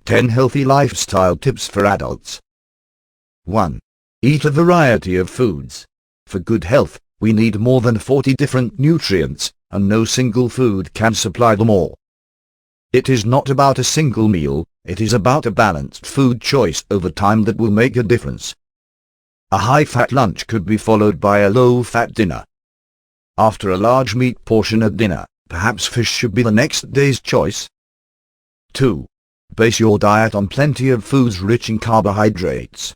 10 healthy lifestyle tips for adults. 1. Eat a variety of foods. For good health, we need more than 40 different nutrients, and no single food can supply them all. It is not about a single meal, it is about a balanced food choice over time that will make a difference. A high-fat lunch could be followed by a low-fat dinner. After a large meat portion at dinner, perhaps fish should be the next day's choice. 2. Base your diet on plenty of foods rich in carbohydrates.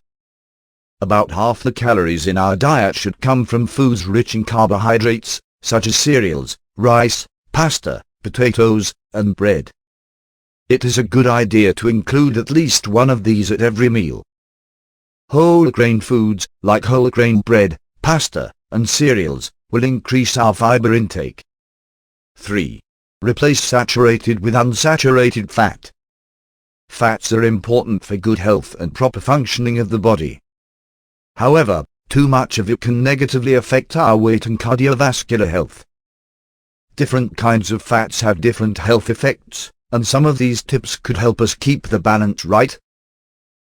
About half the calories in our diet should come from foods rich in carbohydrates, such as cereals, rice, pasta, potatoes, and bread. It is a good idea to include at least one of these at every meal. Whole grain foods, like whole grain bread, pasta, and cereals, will increase our fiber intake. 3. Replace saturated with unsaturated fat. Fats are important for good health and proper functioning of the body. However, too much of it can negatively affect our weight and cardiovascular health. Different kinds of fats have different health effects, and some of these tips could help us keep the balance right.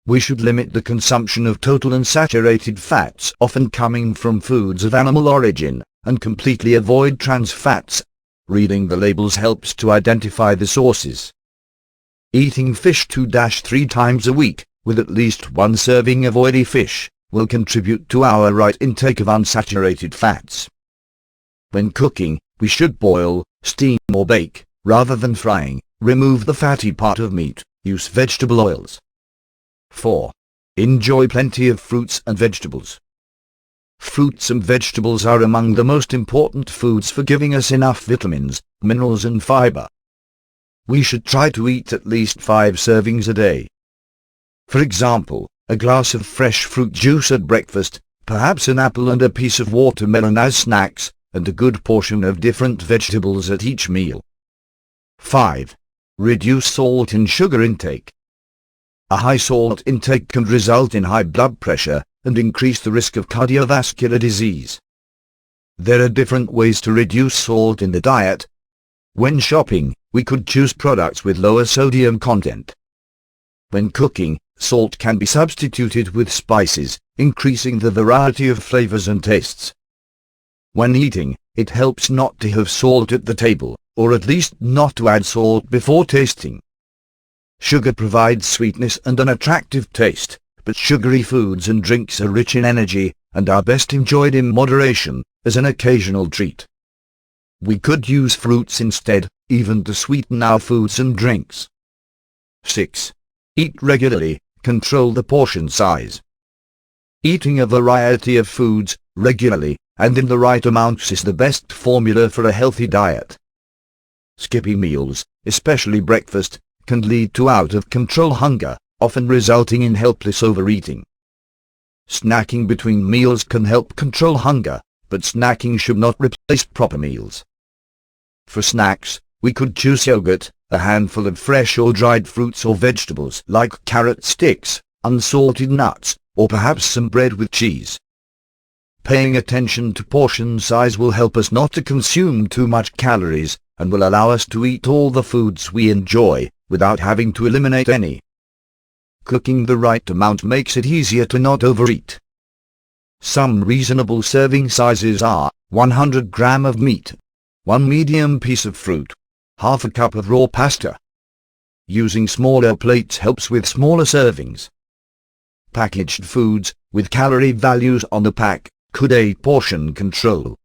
We should limit the consumption of total unsaturated fats often coming from foods of animal origin, and completely avoid trans fats. Reading the labels helps to identify the sources. Eating fish 2-3 times a week, with at least one serving of oily fish, will contribute to our right intake of unsaturated fats. When cooking, we should boil, steam or bake, rather than frying. Remove the fatty part of meat, use vegetable oils. 4. Enjoy plenty of fruits and vegetables. Fruits and vegetables are among the most important foods for giving us enough vitamins, minerals and fiber. We should try to eat at least 5 servings a day. For example, a glass of fresh fruit juice at breakfast, perhaps an apple and a piece of watermelon as snacks, and a good portion of different vegetables at each meal. 5. Reduce salt and sugar intake. A high salt intake can result in high blood pressure and increase the risk of cardiovascular disease. There are different ways to reduce salt in the diet. When shopping, we could choose products with lower sodium content. When cooking, salt can be substituted with spices, increasing the variety of flavors and tastes. When eating, it helps not to have salt at the table, or at least not to add salt before tasting. Sugar provides sweetness and an attractive taste, but sugary foods and drinks are rich in energy, and are best enjoyed in moderation, as an occasional treat. We could use fruits instead, even to sweeten our foods and drinks. 6. Eat regularly, control the portion size. Eating a variety of foods, regularly, and in the right amounts is the best formula for a healthy diet. Skipping meals, especially breakfast, can lead to out-of-control hunger, often resulting in helpless overeating. Snacking between meals can help control hunger, but snacking should not replace proper meals. For snacks, we could choose yogurt, a handful of fresh or dried fruits or vegetables like carrot sticks, unsalted nuts, or perhaps some bread with cheese. Paying attention to portion size will help us not to consume too much calories, and will allow us to eat all the foods we enjoy, without having to eliminate any. Cooking the right amount makes it easier to not overeat. Some reasonable serving sizes are 100 grams of meat, 1 medium piece of fruit, half a cup of raw pasta. Using smaller plates helps with smaller servings. Packaged foods, with calorie values on the pack, could aid portion control.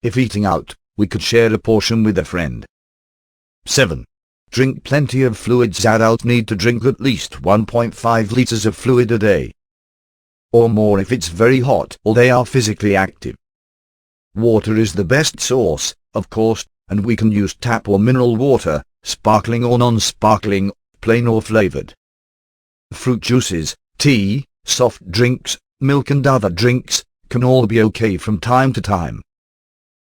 If eating out, we could share a portion with a friend. 7. Drink plenty of fluids. Adults need to drink at least 1.5 liters of fluid a day, or more if it's very hot or they are physically active. Water is the best source, of course, and we can use tap or mineral water, sparkling or non-sparkling, plain or flavored. Fruit juices, tea, soft drinks, milk and other drinks can all be okay from time to time.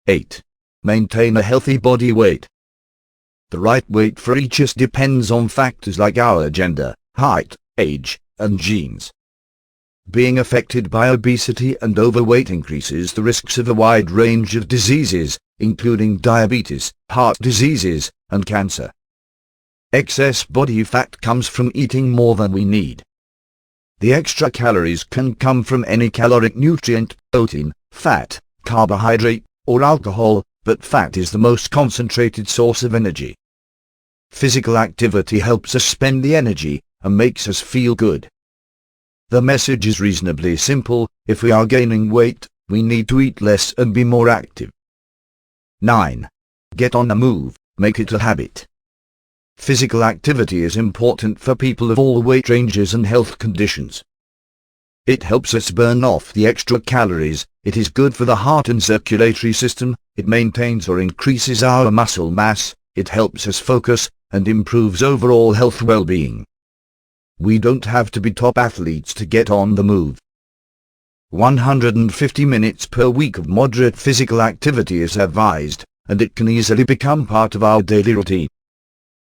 8. Maintain a healthy body weight. The right weight for each of us depends on factors like our gender, height, age, and genes. Being affected by obesity and overweight increases the risks of a wide range of diseases, including diabetes, heart diseases, and cancer. Excess body fat comes from eating more than we need. The extra calories can come from any caloric nutrient, protein, fat, carbohydrate, or alcohol, but fat is the most concentrated source of energy. Physical activity helps us spend the energy and makes us feel good. The message is reasonably simple: if we are gaining weight, we need to eat less and be more active. 9. Get on the move, make it a habit. Physical activity is important for people of all weight ranges and health conditions. It helps us burn off the extra calories, it is good for the heart and circulatory system, it maintains or increases our muscle mass, it helps us focus, and improves overall health well-being. We don't have to be top athletes to get on the move. 150 minutes per week of moderate physical activity is advised, and it can easily become part of our daily routine.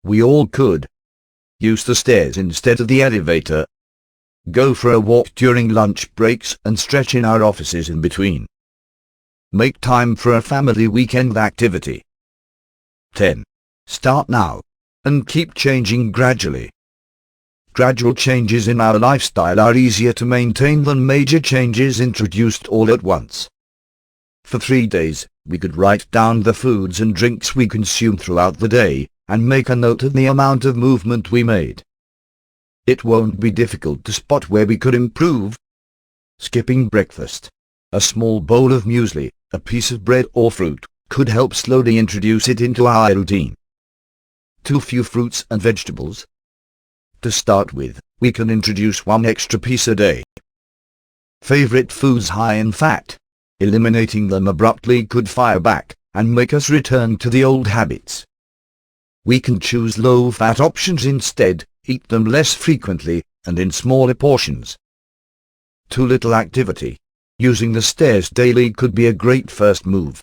We all could use the stairs instead of the elevator, go for a walk during lunch breaks and stretch in our offices in between. Make time for a family weekend activity. 10. Start now, and keep changing gradually. Gradual changes in our lifestyle are easier to maintain than major changes introduced all at once. For 3 days, we could write down the foods and drinks we consume throughout the day, and make a note of the amount of movement we made. It won't be difficult to spot where we could improve. Skipping breakfast, a small bowl of muesli, a piece of bread or fruit, could help slowly introduce it into our routine. Too few fruits and vegetables? To start with, we can introduce 1 extra piece a day. Favorite foods high in fat? Eliminating them abruptly could fire back, and make us return to the old habits. We can choose low-fat options instead, eat them less frequently, and in smaller portions. Too little activity. Using the stairs daily could be a great first move.